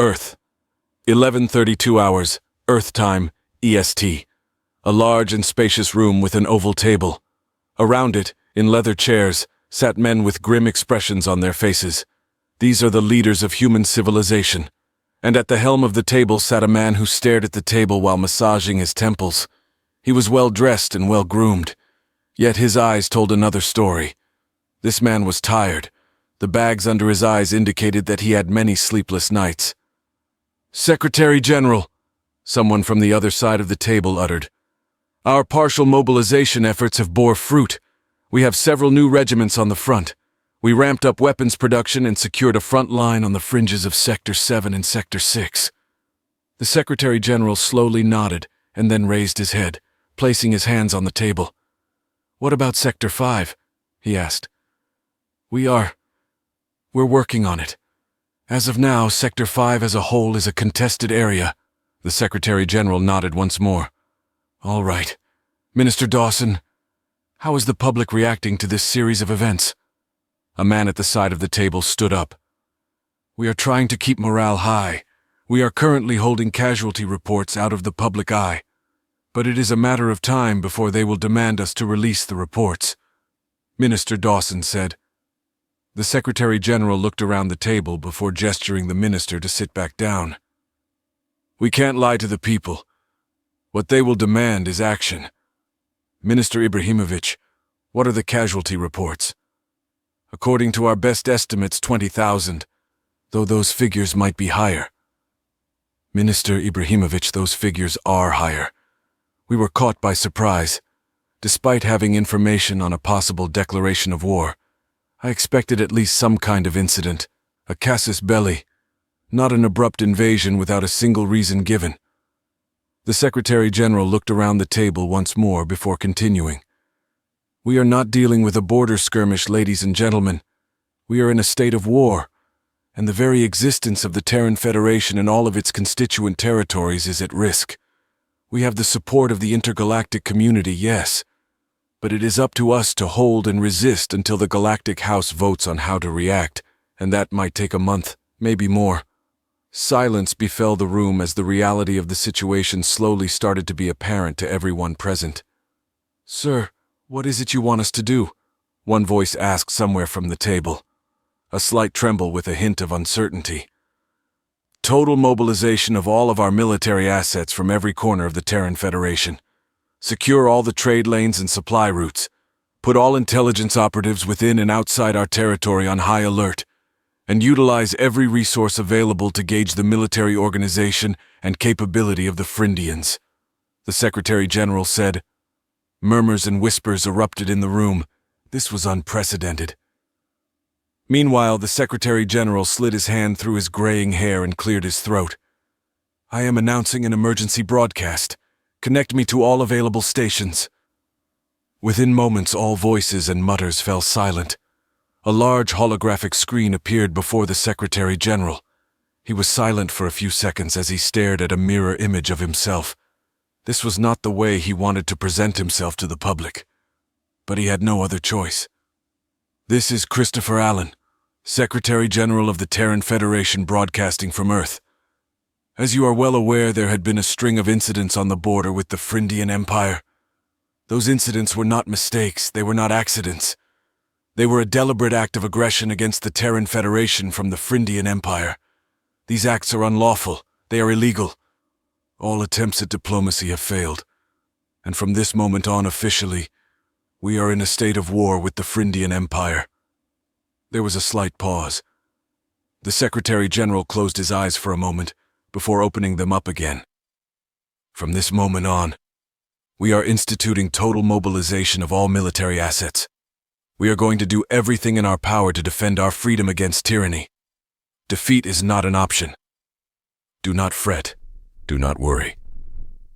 Earth. 11:32 hours, Earth time, EST. A large and spacious room with an oval table. Around it, in leather chairs, sat men with grim expressions on their faces. These are the leaders of human civilization. And at the helm of the table sat a man who stared at the table while massaging his temples. He was well dressed and well groomed. Yet his eyes told another story. This man was tired. The bags under his eyes indicated that he had many sleepless nights. "Secretary General," someone from the other side of the table uttered. "Our partial mobilization efforts have bore fruit. We have several new regiments on the front. We ramped up weapons production and secured a front line on the fringes of Sector 7 and Sector 6. The Secretary General slowly nodded and then raised his head, placing his hands on the table. "What about Sector 5? He asked. We're working on it. As of now, Sector 5 as a whole is a contested area." The Secretary General nodded once more. "All right. Minister Dawson, how is the public reacting to this series of events?" A man at the side of the table stood up. "We are trying to keep morale high. We are currently holding casualty reports out of the public eye. But it is a matter of time before they will demand us to release the reports," Minister Dawson said. The Secretary General looked around the table before gesturing the minister to sit back down. "We can't lie to the people. What they will demand is action. Minister Ibrahimovic, what are the casualty reports?" "According to our best estimates, 20,000, though those figures might be higher." "Minister Ibrahimovic, those figures are higher. We were caught by surprise. Despite having information on a possible declaration of war, I expected at least some kind of incident, a casus belli, not an abrupt invasion without a single reason given." The Secretary General looked around the table once more before continuing. "We are not dealing with a border skirmish, ladies and gentlemen. We are in a state of war, and the very existence of the Terran Federation and all of its constituent territories is at risk. We have the support of the intergalactic community, yes, but it is up to us to hold and resist until the Galactic House votes on how to react, and that might take a month, maybe more." Silence befell the room as the reality of the situation slowly started to be apparent to everyone present. "Sir, what is it you want us to do?" one voice asked somewhere from the table. A slight tremble with a hint of uncertainty. "Total mobilization of all of our military assets from every corner of the Terran Federation. Secure all the trade lanes and supply routes. Put all intelligence operatives within and outside our territory on high alert. And utilize every resource available to gauge the military organization and capability of the Frindians," the Secretary General said. Murmurs and whispers erupted in the room. This was unprecedented. Meanwhile, the Secretary General slid his hand through his graying hair and cleared his throat. "I am announcing an emergency broadcast. Connect me to all available stations." Within moments, all voices and mutters fell silent. A large holographic screen appeared before the Secretary General. He was silent for a few seconds as he stared at a mirror image of himself. This was not the way he wanted to present himself to the public, but he had no other choice. "This is Christopher Allen, Secretary General of the Terran Federation, broadcasting from Earth. As you are well aware, there had been a string of incidents on the border with the Frindian Empire. Those incidents were not mistakes, they were not accidents. They were a deliberate act of aggression against the Terran Federation from the Frindian Empire. These acts are unlawful, they are illegal. All attempts at diplomacy have failed, and from this moment on officially, we are in a state of war with the Frindian Empire." There was a slight pause. The Secretary General closed his eyes for a moment, before opening them up again. "From this moment on, we are instituting total mobilization of all military assets. We are going to do everything in our power to defend our freedom against tyranny. Defeat is not an option. Do not fret, do not worry,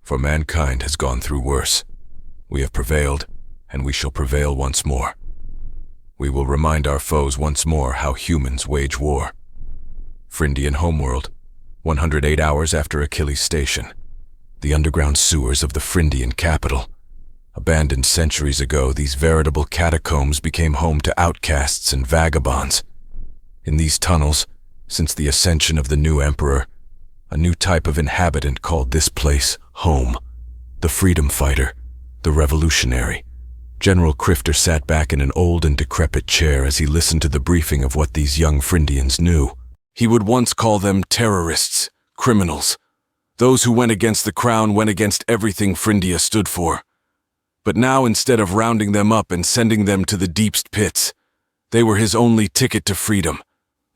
for mankind has gone through worse. We have prevailed, and we shall prevail once more. We will remind our foes once more how humans wage war. Frindian homeworld, 108 hours after Achilles Station. The underground sewers of the Frindian capital. Abandoned centuries ago, these veritable catacombs became home to outcasts and vagabonds. In these tunnels, since the ascension of the new emperor, A new type of inhabitant called this place home. The freedom fighter, the revolutionary. General Crifter sat back in an old and decrepit chair as he listened to the briefing of what these young Frindians knew. He would once call them terrorists, criminals. Those who went against the crown went against everything Frindia stood for. But now, instead of rounding them up and sending them to the deepest pits, they were his only ticket to freedom.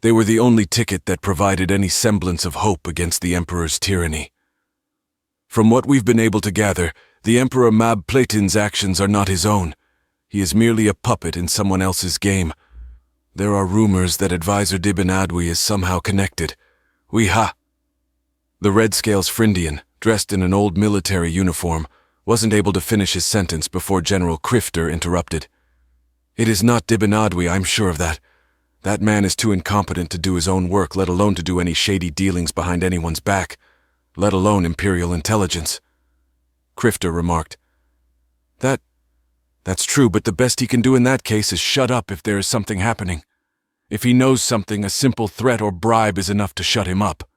They were the only ticket that provided any semblance of hope against the Emperor's tyranny. From what we've been able to gather, the Emperor Mab Platin's actions are not his own. He is merely a puppet in someone else's game. There are rumors that Advisor Dibin Adwi is somehow connected. The Red Scales Frindian, dressed in an old military uniform, wasn't able to finish his sentence before General Crifter interrupted. It is not Dibin Adwi, I'm sure of that. That man is too incompetent to do his own work, let alone to do any shady dealings behind anyone's back, let alone Imperial intelligence. Crifter remarked. That's true, but the best he can do in that case is shut up if there is something happening. If he knows something, a simple threat or bribe is enough to shut him up.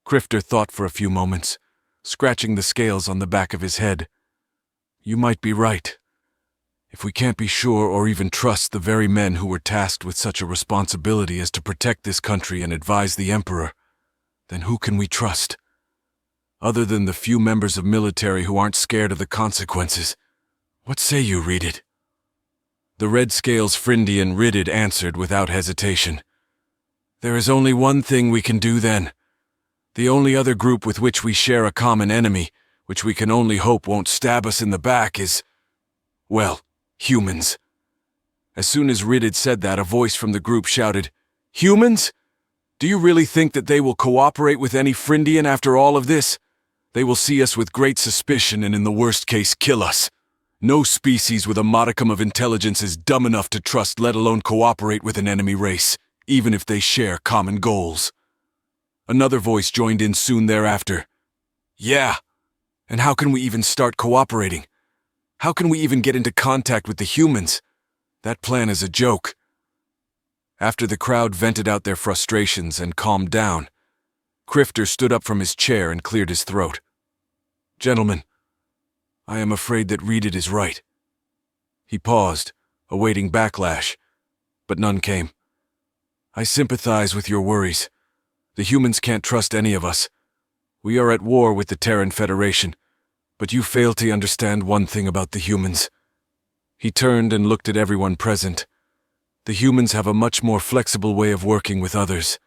Crifter thought for a few moments, scratching the scales on the back of his head. You might be right. If we can't be sure or even trust the very men who were tasked with such a responsibility as to protect this country and advise the Emperor, then who can we trust? Other than the few members of military who aren't scared of the consequences. What say you, Reedit? The Red Scales Frindian Riddid answered without hesitation. There is only one thing we can do then. The only other group with which we share a common enemy, which we can only hope won't stab us in the back, is, well, humans. As soon as Riddid said that, a voice from the group shouted, Humans? Do you really think that they will cooperate with any Frindian after all of this? They will see us with great suspicion and in the worst case kill us. No species with a modicum of intelligence is dumb enough to trust, let alone cooperate with an enemy race, even if they share common goals. Another voice joined in soon thereafter. Yeah, and how can we even start cooperating? How can we even get into contact with the humans? That plan is a joke. After the crowd vented out their frustrations and calmed down, Crifter stood up from his chair and cleared his throat. Gentlemen, I am afraid that Reedit is right. He paused, awaiting backlash, but none came. I sympathize with your worries. The humans can't trust any of us. We are at war with the Terran Federation, but you fail to understand one thing about the humans. He turned and looked at everyone present. The humans have a much more flexible way of working with others.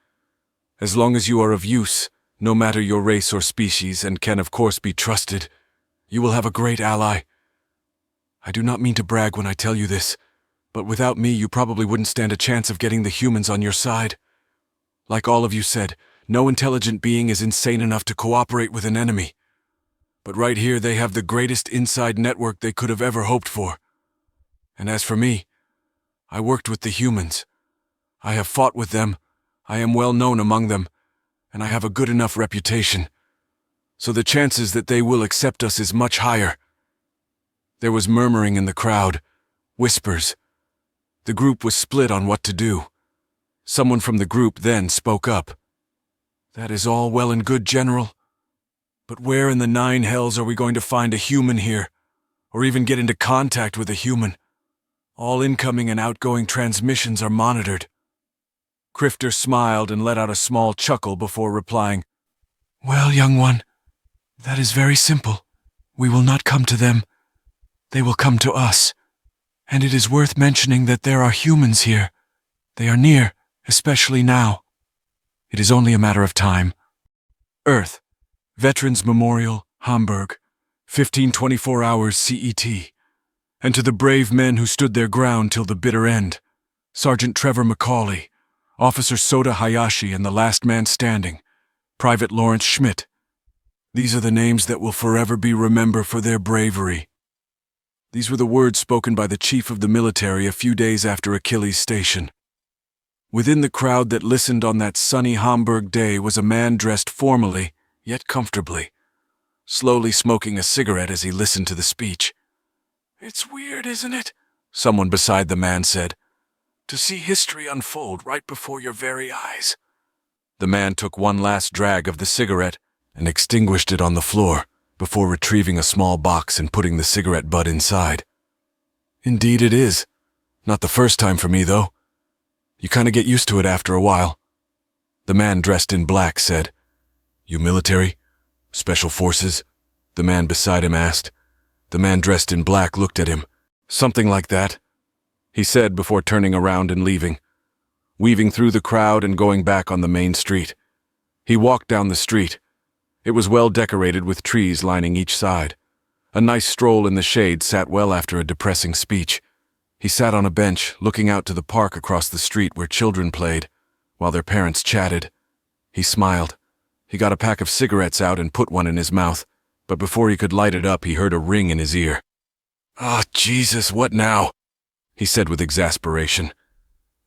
As long as you are of use, no matter your race or species, and can of course be trusted, you will have a great ally. I do not mean to brag when I tell you this, but without me you probably wouldn't stand a chance of getting the humans on your side. Like all of you said, no intelligent being is insane enough to cooperate with an enemy. But right here they have the greatest inside network they could have ever hoped for. And as for me, I worked with the humans. I have fought with them, I am well known among them, and I have a good enough reputation. So the chances that they will accept us is much higher. There was murmuring in the crowd, whispers. The group was split on what to do. Someone from the group then spoke up. That is all well and good, General. But where in the nine hells are we going to find a human here? Or even get into contact with a human? All incoming and outgoing transmissions are monitored. Crifter smiled and let out a small chuckle before replying, Well, young one, that is very simple. We will not come to them. They will come to us. And it is worth mentioning that there are humans here. They are near, especially now. It is only a matter of time. Earth, Veterans Memorial, Hamburg, 1524 hours CET. And to the brave men who stood their ground till the bitter end, Sergeant Trevor Macaulay, Officer Soda Hayashi, and the last man standing, Private Lawrence Schmidt. These are the names that will forever be remembered for their bravery. These were the words spoken by the chief of the military a few days after Achilles' Station. Within the crowd that listened on that sunny Hamburg day was a man dressed formally, yet comfortably, slowly smoking a cigarette as he listened to the speech. It's weird, isn't it? Someone beside the man said. To see history unfold right before your very eyes. The man took one last drag of the cigarette and extinguished it on the floor before retrieving a small box and putting the cigarette butt inside. Indeed it is. Not the first time for me, though. You kind of get used to it after a while. The man dressed in black said, "You military? Special forces?" The man beside him asked. The man dressed in black looked at him. "Something like that," he said before turning around and leaving, weaving through the crowd and going back on the main street. He walked down the street. It was well decorated with trees lining each side. A nice stroll in the shade sat well after a depressing speech. He sat on a bench, looking out to the park across the street where children played, while their parents chatted. He smiled. He got a pack of cigarettes out and put one in his mouth, but before he could light it up, he heard a ring in his ear. "Ah, Jesus, what now?" he said with exasperation.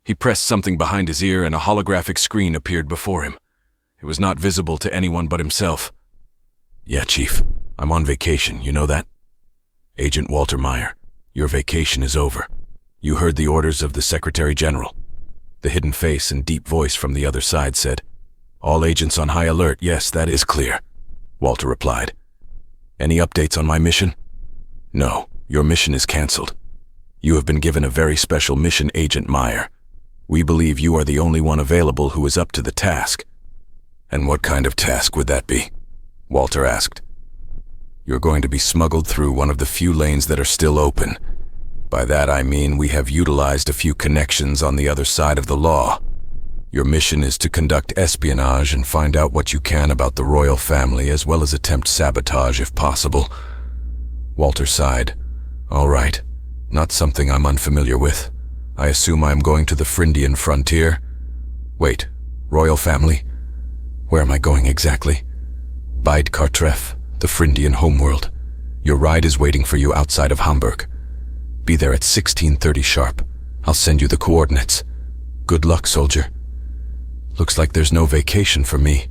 He pressed something behind his ear and a holographic screen appeared before him. It was not visible to anyone but himself. "Yeah, Chief. I'm on vacation, you know that? Agent Walter Meyer, your vacation is over. You heard the orders of the Secretary General." The hidden face and deep voice from the other side said, "All agents on high alert, yes, that is clear," Walter replied. "Any updates on my mission?" "No, your mission is cancelled. You have been given a very special mission, Agent Meyer. We believe you are the only one available who is up to the task." "And what kind of task would that be?" Walter asked. "You're going to be smuggled through one of the few lanes that are still open. By that I mean we have utilized a few connections on the other side of the law. Your mission is to conduct espionage and find out what you can about the royal family, as well as attempt sabotage if possible." Walter sighed. "All right, not something I'm unfamiliar with. I assume I'm going to the Phrygian frontier. Wait, royal family? Where am I going exactly? Bide Cartref, the Phrygian homeworld. Your ride is waiting for you outside of Hamburg. Be there at 16:30 sharp. I'll send you the coordinates. Good luck, soldier." "Looks like there's no vacation for me,"